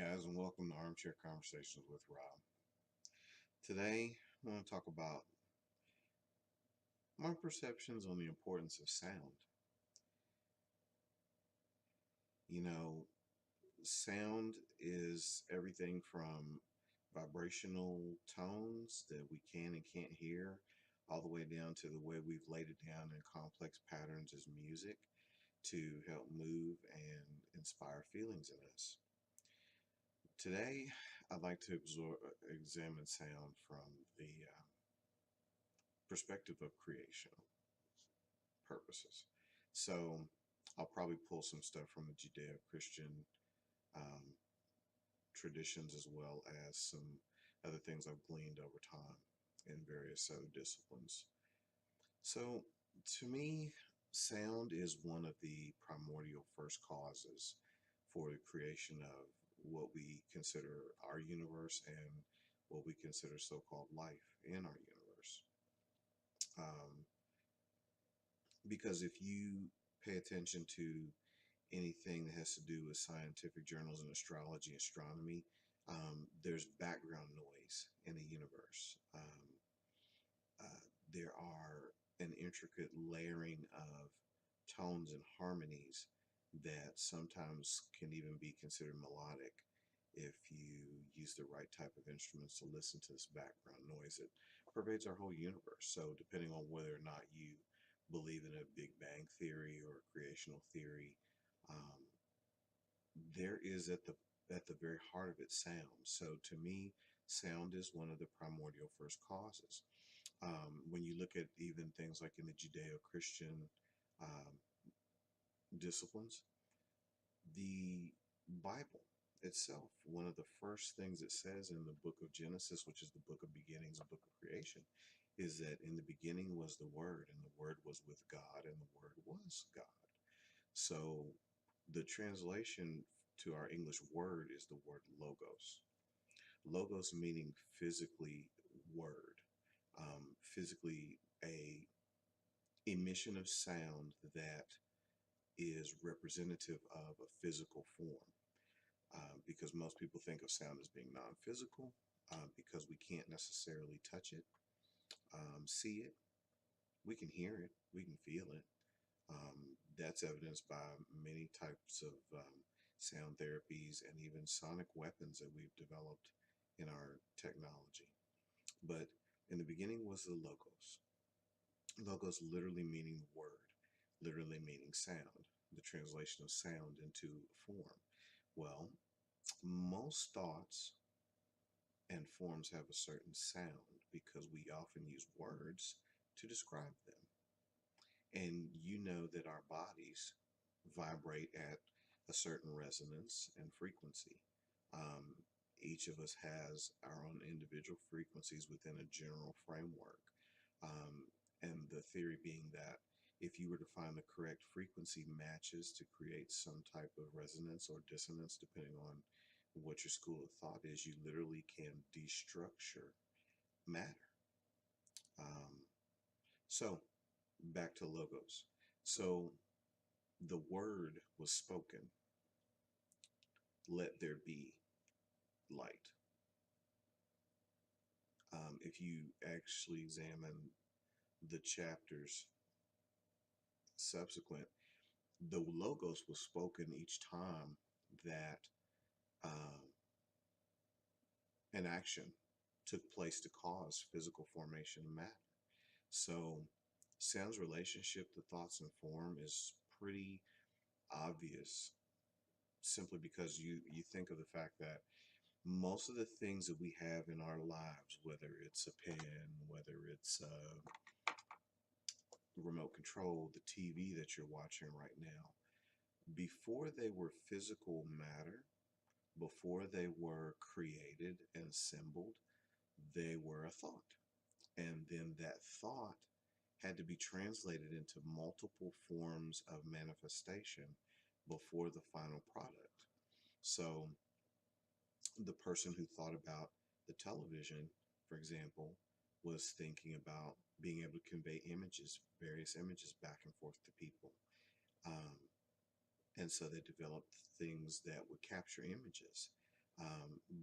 guys, and welcome to Armchair Conversations with Rob. Today, I want to talk about my perceptions on the importance of sound. You know, sound is everything from vibrational tones that we can and can't hear, all the way down to the way we've laid it down in complex patterns as music to help move and inspire feelings in us. Today, I'd like to examine sound from the perspective of creation purposes. So I'll probably pull some stuff from the Judeo-Christian um, traditions as well as some other things I've gleaned over time in various other disciplines. So to me, sound is one of the primordial first causes for the creation of what we consider our universe and what we consider so-called life in our universe. Um, because if you pay attention to anything that has to do with scientific journals and astrology, astronomy, there's background noise in the universe. There are an intricate layering of tones and harmonies that sometimes can even be considered melodic if you use the right type of instruments to listen to this background noise that pervades our whole universe. So depending on whether or not you believe in a Big Bang theory or a creational theory, um, there is at the very heart of it sound. So to me, sound is one of the primordial first causes. When you look at even things like in the Judeo-Christian um, disciplines, the Bible itself, one of the first things it says in the book of Genesis, which is the book of beginnings, the book of creation, is that in the beginning was the Word, and the Word was with God, and the Word was God. So the translation to our English word is the word logos. Logos meaning physically word, physically a emission of sound that is representative of a physical form. Because most people think of sound as being non-physical, because we can't necessarily touch it, see it. We can hear it, we can feel it. That's evidenced by many types of sound therapies and even sonic weapons that we've developed in our technology. But in the beginning was the logos. Logos literally meaning word, literally meaning sound, the translation of sound into form. Well, most thoughts and forms have a certain sound because we often use words to describe them. And you know that our bodies vibrate at a certain resonance and frequency. Um, each of us has our own individual frequencies within a general framework. Um, and the theory being that if you were to find the correct frequency matches to create some type of resonance or dissonance, depending on what your school of thought is, you literally can destructure matter. Um, so back to logos. So the word was spoken, let there be light. If you actually examine the chapters subsequent, the logos was spoken each time that um, an action took place to cause physical formation of matter. So sound's relationship to thoughts and form is pretty obvious simply because you think of the fact that most of the things that we have in our lives, whether it's a pen, whether it's remote control, the TV that you're watching right now, before they were physical matter, before they were created and assembled, they were a thought. And then that thought had to be translated into multiple forms of manifestation before the final product. So the person who thought about the television, for example, was thinking about being able to convey images, various images back and forth to people. Um, and so they developed things that would capture images.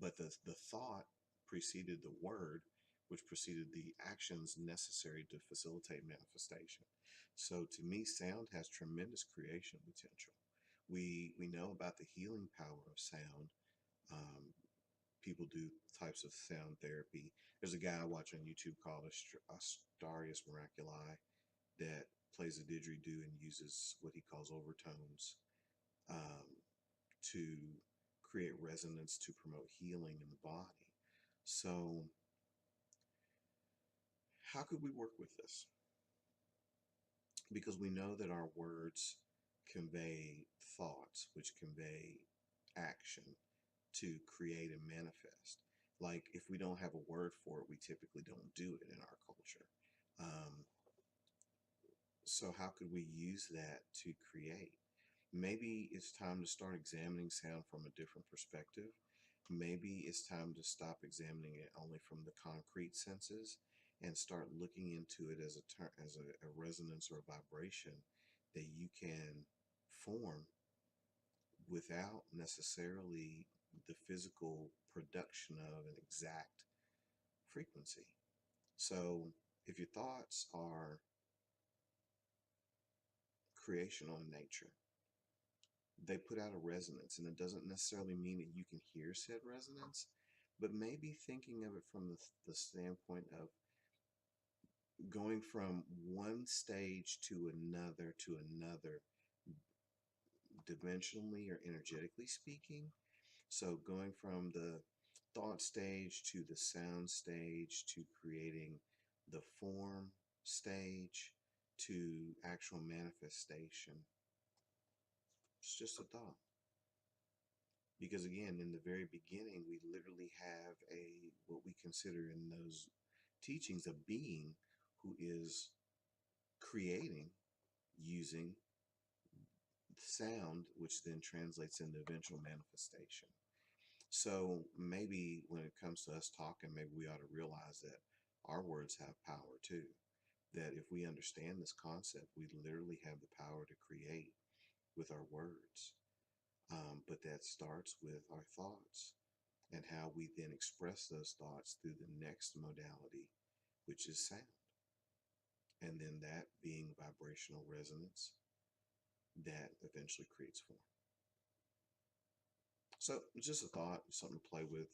But the thought preceded the word, which preceded the actions necessary to facilitate manifestation. So to me, sound has tremendous creation potential. We know about the healing power of sound. Um, People do types of sound therapy. There's a guy I watch on YouTube called Astarius Miraculi that plays a didgeridoo and uses what he calls overtones um, to create resonance to promote healing in the body. So, how could we work with this? Because we know that our words convey thoughts, which convey action to create and manifest. Like, if we don't have a word for it, we typically don't do it in our culture. Um, so, how could we use that to create? Maybe it's time to start examining sound from a different perspective. Maybe it's time to stop examining it only from the concrete senses and start looking into it as a resonance or a vibration that you can form without necessarily the physical production of an exact frequency. So if your thoughts are creational in nature, they put out a resonance, and it doesn't necessarily mean that you can hear said resonance, but maybe thinking of it from the standpoint of going from one stage to another, dimensionally or energetically speaking. So going from the thought stage to the sound stage to creating the form stage to actual manifestation. It's just a thought. Because again, in the very beginning, we literally have what we consider in those teachings a being who is creating using sound, which then translates into eventual manifestation. So maybe when it comes to us talking, maybe we ought to realize that our words have power too. That if we understand this concept, we literally have the power to create with our words. But that starts with our thoughts and how we then express those thoughts through the next modality, which is sound. And then that being vibrational resonance that eventually creates form. So it's just a thought, something to play with.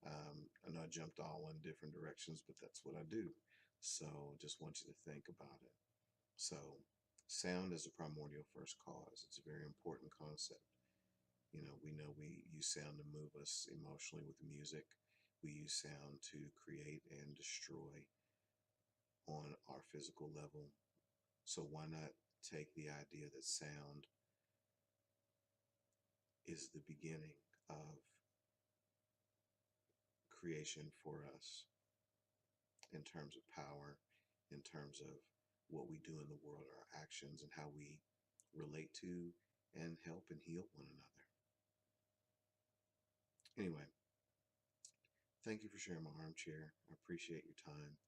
I know I jumped all in different directions, but that's what I do. So just want you to think about it. So sound is a primordial first cause. It's a very important concept. We know we use sound to move us emotionally with music. We use sound to create and destroy on our physical level. So why not take the idea that sound is the beginning of creation for us in terms of power, in terms of what we do in the world, our actions, and how we relate to and help and heal one another. Anyway, thank you for sharing my armchair. I appreciate your time.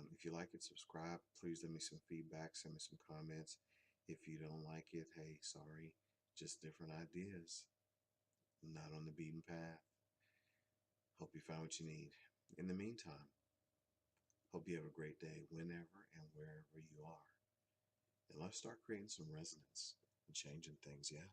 If you like it, subscribe. Please let me some feedback, send me some comments. If you don't like it, hey, sorry, just different ideas, not on the beaten path. Hope you find what you need. In the meantime, hope you have a great day whenever and wherever you are. And let's start creating some resonance and changing things, yeah?